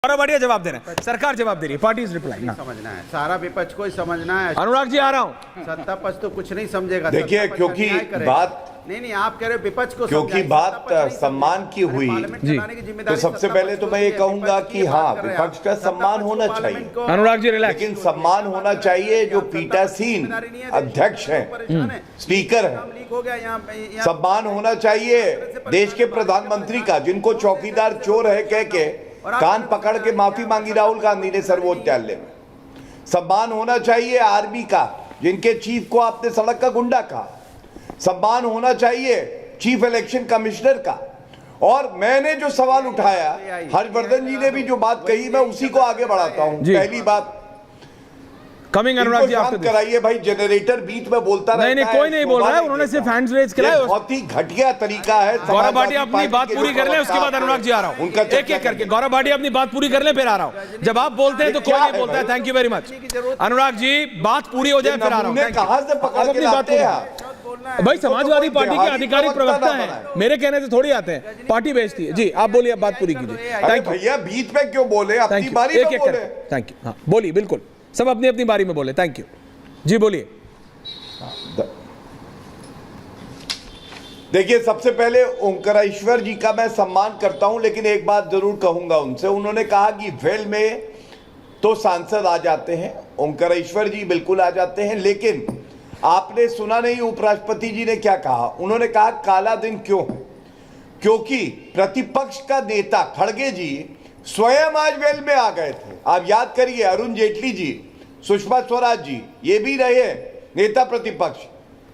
गौरव भाटिया जवाब दे रहे हैं, सरकार जवाब दे रही है, पार्टी इज रिप्लाई। समझना है, सारा विपक्ष को ही समझना है। अनुराग जी आ रहा हूं। सत्ता पक्ष तो कुछ नहीं समझेगा। देखिए, क्योंकि बात नहीं, आप कह रहे हो विपक्ष को, क्योंकि बात सम्मान की हुई तो सबसे पहले तो मैं ये कहूंगा कि हाँ, विपक्ष का सम्मान होना चाहिए। अनुराग जी रिलैक्स। लेकिन सम्मान होना चाहिए जो पीठासीन अध्यक्ष हैं, स्पीकर हैं। सम्मान होना चाहिए देश के प्रधानमंत्री का, जिनको चौकीदार चोर है कह के कान पकड़ के माफी मांगी राहुल गांधी ने सर्वोच्च न्यायालय में। सम्मान होना चाहिए आर्मी का, जिनके चीफ को आपने सड़क का गुंडा कहा। सम्मान होना चाहिए चीफ इलेक्शन कमिश्नर का। और मैंने जो सवाल उठाया, हर्षवर्धन जी ने भी जो बात कही, मैं उसी को आगे बढ़ाता हूं। पहली बात, कमिंग अनुराग जी आप कराइए भाई, जनरेटर बीच में बोलता रहता है। नहीं, कोई नहीं बोल रहा है, उन्होंने सिर्फ हैंड्स रेज किया है। बहुत ही घटिया तरीका है। गौरव भाटिया अपनी बात पूरी कर ले, उसके बाद अनुराग जी आ रहा हूं। उनका एक एक करके गौरव भाटिया अपनी बात पूरी कर ले, फिर आ रहा हूं। जब आप बोलते हैं तो कोई नहीं बोलता है। Thank you very much Anurag ji, बात पूरी हो जाए फिर आ रहा हूं। कहां से पकड़ के लाते हैं भाई? समाजवादी पार्टी के आधिकारिक प्रवक्ता हैं, मेरे कहने से थोड़ी आते हैं, पार्टी भेजती है। जी आप बोलिए, बात पूरी कीजिए। भैया बीच में क्यों बोले, अपनी बारी में बोले। Thank you. हाँ बोलिए, बिल्कुल सब अपनी अपनी बारी में बोले। थैंक यू जी, बोलिए। देखिए, सबसे पहले ओंकारेश्वर जी का मैं सम्मान करता हूं, लेकिन एक बात जरूर कहूंगा उनसे। उन्होंने कहा कि वेल में तो सांसद आ जाते हैं, ओंकारेश्वर जी बिल्कुल आ जाते हैं, लेकिन आपने सुना नहीं उपराष्ट्रपति जी ने क्या कहा। उन्होंने कहा काला दिन क्यों है, क्योंकि प्रतिपक्ष का नेता खड़गे जी स्वयं आज वेल में आ गए थे। आप याद करिए, अरुण जेटली जी, सुषमा स्वराज जी, ये भी रहे नेता प्रतिपक्ष,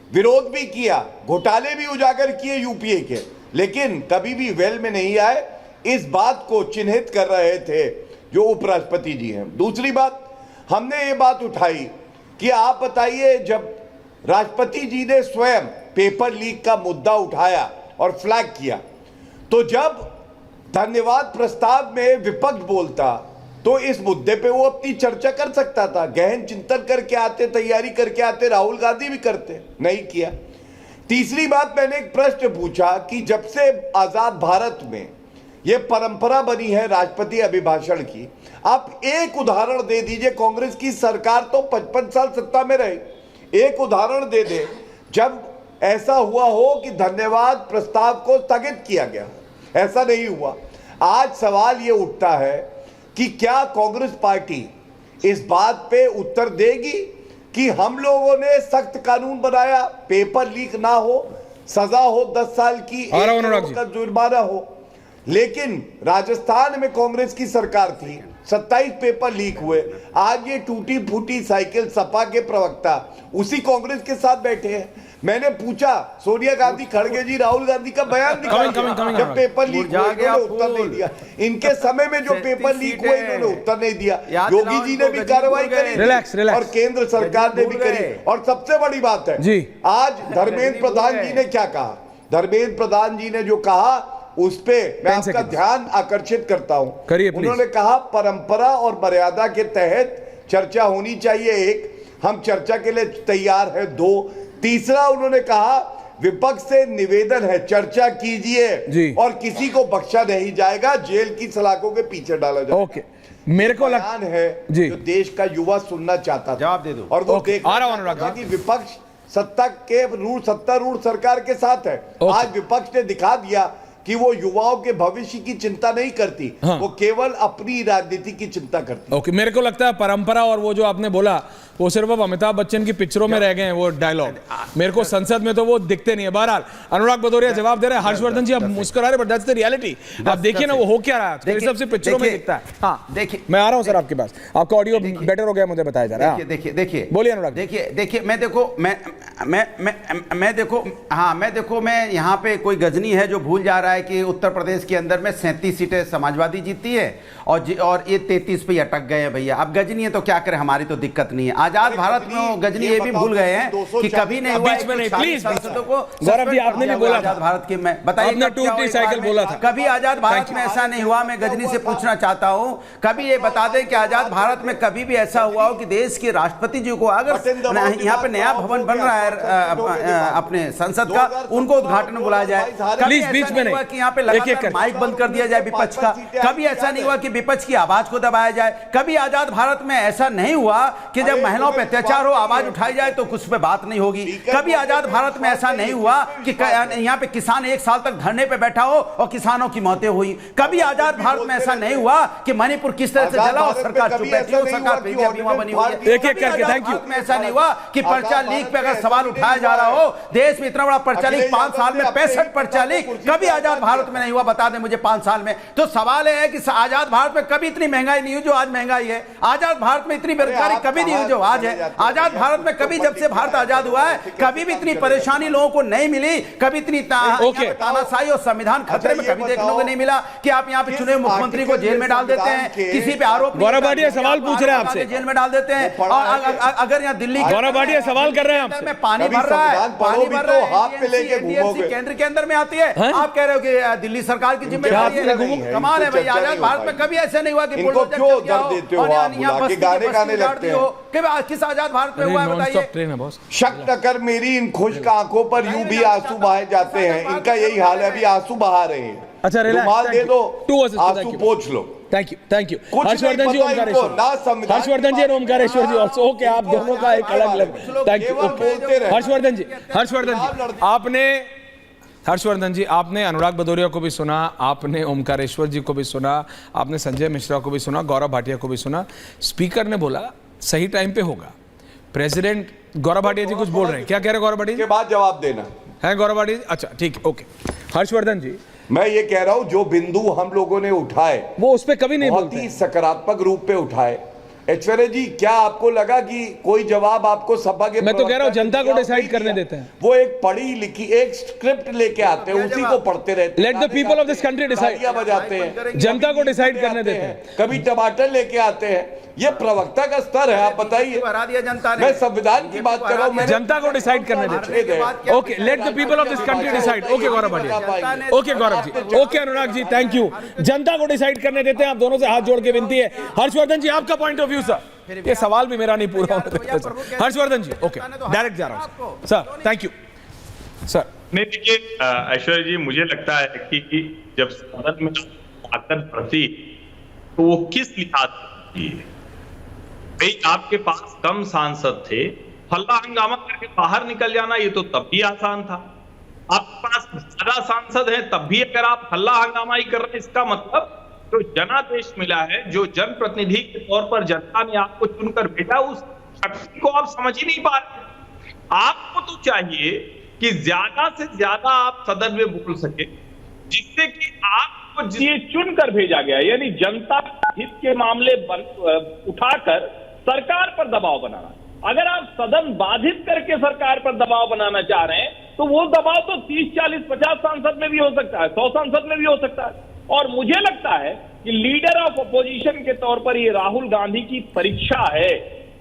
विरोध भी किया, घोटाले भी उजागर किए यूपीए के, लेकिन कभी भी वेल में नहीं आए। इस बात को चिन्हित कर रहे थे जो उपराष्ट्रपति जी हैं। दूसरी बात, हमने ये बात उठाई कि आप बताइए, जब राष्ट्रपति जी ने स्वयं पेपर लीक का मुद्दा उठाया और फ्लैग किया, तो जब धन्यवाद प्रस्ताव में विपक्ष बोलता तो इस मुद्दे पे वो अपनी चर्चा कर सकता था, गहन चिंतन करके आते, तैयारी करके आते, राहुल गांधी भी करते, नहीं किया। तीसरी बात, मैंने एक प्रश्न पूछा कि जब से आजाद भारत में ये परंपरा बनी है राष्ट्रपति अभिभाषण की, आप एक उदाहरण दे दीजिए। कांग्रेस की सरकार तो 55 साल सत्ता में रही, एक उदाहरण दे दे जब ऐसा हुआ हो कि धन्यवाद प्रस्ताव को स्थगित किया गया। ऐसा नहीं हुआ। आज सवाल ये उठता है कि क्या कांग्रेस पार्टी इस बात पे उत्तर देगी कि हम लोगों ने सख्त कानून बनाया, पेपर लीक ना हो, सजा हो 10 साल की, 1 करोड़ का जुर्माना हो, लेकिन राजस्थान में कांग्रेस की सरकार थी, 27 पेपर लीक हुए। आज ये टूटी फूटी साइकिल सपा के प्रवक्ता उसी कांग्रेस के साथ बैठे हैं। मैंने पूछा, सोनिया गांधी, खड़गे जी, राहुल गांधी का बयान दिखाइए जब पेपर लीक हुए, इन्होंने उत्तर नहीं दिया। इनके समय में जो पेपर लीक हुए, इन्होंने उत्तर नहीं दिया। योगी जी ने भी कार्रवाई करी और केंद्र सरकार ने भी करी। और सबसे बड़ी बात है, आज धर्मेंद्र प्रधान जी ने क्या कहा। धर्मेंद्र प्रधान जी ने जो कहा उस पे मैं आपका ध्यान आकर्षित करता हूं। उन्होंने कहा परंपरा और मर्यादा के तहत चर्चा होनी चाहिए। एक, हम चर्चा के लिए तैयार है। 2, तीसरा उन्होंने कहा विपक्ष से निवेदन है, चर्चा कीजिए और किसी को बख्शा नहीं जाएगा, जेल की सलाखों के पीछे डाला जाएगा। ओके, मेरे को लगता है जो देश का युवा सुनना चाहता था, जवाब दे दो। और वो देख रहा कि विपक्ष सत्तारूढ़ सरकार के साथ है। आज विपक्ष ने दिखा दिया कि वो युवाओं के भविष्य की चिंता नहीं करती, वो केवल अपनी राजनीति की चिंता करती। ओके, मेरे को लगता है परंपरा और वो जो आपने बोला वो सिर्फ अब अमिताभ बच्चन की पिक्चरों में रह गए हैं वो डायलॉग। मेरे को संसद में तो वो दिखते नहीं है। बहरहाल अनुराग भदौरिया जवाब दे रहे हैं। हर्षवर्धन जी आप मुस्कुरा रहे, बट दैट्स द रियलिटी। आप देखिए ना वो हो क्या रहा है, सबसे पिक्चरों में दिखता है। हाँ देखिए, मैं आ रहा हूं सर आपके पास, आपका ऑडियो बेटर हो गया मुझे बताया जा रहा है। देखिए बोलिए अनुराग। देखिए मैं देखो मैं यहाँ पे कोई गजनी है जो भूल जा रहा है कि उत्तर प्रदेश के अंदर में 37 सीटें समाजवादी जीती है और ये 33 पे अटक गए हैं। भैया अब गजनी है तो क्या करें, हमारी तो दिक्कत नहीं है। आजाद भारत में गजनी ये भी भूल गए हैं कि कभी नहीं हुआ सांसदों को। गौरव जी आपने भी बोला आजाद भारत की, मैं बताइए टूटी साइकिल बोला था, कभी आजाद भारत में ऐसा नहीं हुआ। मैं गजनी से पूछना चाहता हूं, कभी ये बता दें कि आजाद भारत में कभी भी ऐसा हुआ हो कि देश के राष्ट्रपति जी को, अगर यहाँ पे नया भवन बन रहा है अपने संसद का, उनको उद्घाटन बुलाया जाए। प्लीज बीच में नहीं, कि यहाँ पे लगातार माइक बंद कर दिया जाए विपक्ष का, कभी ऐसा नहीं हुआ कि विपक्ष की आवाज को दबाया जाए, कभी आजाद भारत में ऐसा नहीं हुआ कि जब महिलाओं पर अत्याचार हो आवाज उठाई जाए तो कुछ पे बात नहीं होगी, कभी आजाद भारत में ऐसा नहीं हुआ कि यहाँ पे किसान 1 साल तक धरने पे बैठा हो और किसानों की मौतें हुई, कभी आजाद भारत में ऐसा नहीं हुआ कि मणिपुर किस तरह से जला और सरकार चुप बैठी हो, सरकार बीमा बनी हुई है। एक एक करके थैंक यू। में ऐसा नहीं हुआ कि पर्चा लीक पे अगर सवाल उठाया जा रहा हो, देश में इतना बड़ा पर्चा लीक 5 साल में 65 पर्चा लीक कभी आजाद भारत में नहीं हुआ, बता दें मुझे 5 साल में। तो सवाल है कि आजाद भारत में कभी इतनी महंगाई नहीं हुई जो आज महंगाई है, आजाद भारत में इतनी बेरोजगारी कभी नहीं हुई जो आज है, आजाद भारत में कभी जब से भारत आजाद हुआ है कभी भी इतनी परेशानी लोगों को नहीं मिली, कभी इतनी तानाशाही और संविधान खतरे में कभी देखने को नहीं मिला कि आप यहाँ पे चुने मुख्यमंत्री को जेल में डाल देते हैं, किसी पे आरोप गौरव भाटिया सवाल पूछ रहे हैं आपसे, जेल में डाल देते हैं। और अगर यहाँ दिल्ली गौरव भाटिया सवाल कर रहे हैं आपसे, में पानी भर रहा है, पानी भर रहा है, हाथ पे लेके घूमोगे, केंद्र के अंदर में आती है, आप कह रहे हो कि दिल्ली सरकार की जिम्मेदारी है, कमाल है भाई। आजाद भारत में कभी ऐसा नहीं हुआ कि क्यों दर्द देते हो आप, बुला के गाने गाने लगते हो, किस आजाद भारत में हुआ है बताइए। शक न कर मेरी इन खुश्क आंखों पर यूं भी आंसू बहाए जाते हैं, इनका यही हाल है, अभी आंसू बहा रहे हैं। अच्छा रुमाल दे दो, आंसू पोंछ लो। थैंक यू हर्षवर्धन जी, ओमकारेश्वर हर्षवर्धन जी और ओमकारेश्वर जी ऑल्सो, ओके आप दोनों का एक अलग थैंक यू। हर्षवर्धन जी हर्षवर्धन जी आपने अनुराग भदौरिया को भी सुना, आपने ओमकारेश्वर जी को भी सुना, आपने संजय मिश्रा को भी सुना, गौरव भाटिया को भी सुना। स्पीकर ने बोला सही टाइम पे होगा, प्रेसिडेंट गौरव भाटिया जी कुछ बोल रहे हैं, क्या कह रहे हैं गौरव भाटिया जी? के बाद जवाब देना है गौरव भाटिया जी, अच्छा ठीक है ओके। हर्षवर्धन जी मैं ये कह रहा हूं जो बिंदु हम लोगों ने उठाए वो उस पे कभी नहीं बहुत ही सकारात्मक रूप पे उठाए। ऐश्वर्या जी क्या आपको लगा कि कोई जवाब आपको सभा के, मैं तो कह रहा हूं जनता को डिसाइड करने देते हैं, वो एक पढ़ी लिखी एक स्क्रिप्ट लेके आते हैं, उसी को पढ़ते रहते हैं, late the people of this country decide, बजाते हैं, जनता को डिसाइड करने देते हैं, कभी टमाटर लेके आते हैं, ये प्रवक्ता का स्तर है, आप बताइए। हरा दिया जनता ने, मैं संविधान की बात कर रहा हूं, जनता को डिसाइड करने देते हैं, okay let the people of this country decide, okay Gaurav Bhatia, okay Gaurav ji, okay Anurag ji thank you. जनता को डिसाइड करने देते हैं, आप दोनों से हाथ जोड़ के विनती है। हर्षवर्धन जी आपका पॉइंट ऑफ व्यू सर, ये सवाल भी मेरा नहीं पूरा होता। हर्षवर्धन जी ओके डायरेक्ट जा रहा हूं सर, थैंक यू सर। नहीं देखिए ऐश्वर्या जी, मुझे लगता है कि जब सदन में ताकत बढ़ती तो वो किस लिहाज से, भाई आपके पास कम सांसद थे, हल्ला हंगामा करके बाहर निकल जाना ये तो तब भी आसान था, आपके पास ज्यादा सांसद हैं तब भी अगर आप हल्ला हंगामा ही कर रहे हैं, इसका मतलब जो जनादेश मिला है, जो जनप्रतिनिधि के तौर पर जनता ने आपको चुनकर भेजा, उस शक्ति को आप समझ ही नहीं पा रहे। आपको तो चाहिए कि ज्यादा से ज्यादा आप सदन में बोल सके, जिससे कि आपको ये चुनकर भेजा गया, यानी जनता हित के मामले उठाकर सरकार पर दबाव बनाना। अगर आप सदन बाधित करके सरकार पर दबाव बनाना चाह रहे हैं तो वो दबाव तो 30, 40, 50 सांसद में भी हो सकता है, 100 सांसद में भी हो सकता है। और मुझे लगता है कि लीडर ऑफ अपोजिशन के तौर पर ये राहुल गांधी की परीक्षा है,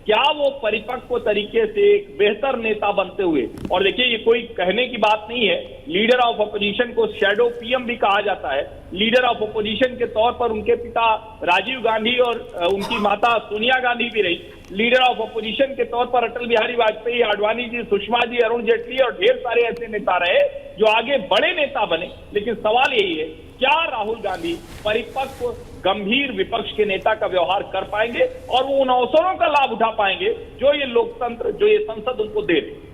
क्या वो परिपक्व तरीके से एक बेहतर नेता बनते हुए, और देखिए ये कोई कहने की बात नहीं है, लीडर ऑफ अपोजिशन को शैडो पीएम भी कहा जाता है। लीडर ऑफ अपोजिशन के तौर पर उनके पिता राजीव गांधी और उनकी माता सोनिया गांधी भी रही। लीडर ऑफ अपोजिशन के तौर पर अटल बिहारी वाजपेयी, आडवाणी जी, सुषमा जी, अरुण जेटली और ढेर सारे ऐसे नेता रहे जो आगे बड़े नेता बने। लेकिन सवाल यही है, क्या राहुल गांधी परिपक्व गंभीर विपक्ष के नेता का व्यवहार कर पाएंगे और वो उन अवसरों का लाभ उठा पाएंगे जो ये लोकतंत्र, जो ये संसद उनको दे रही है।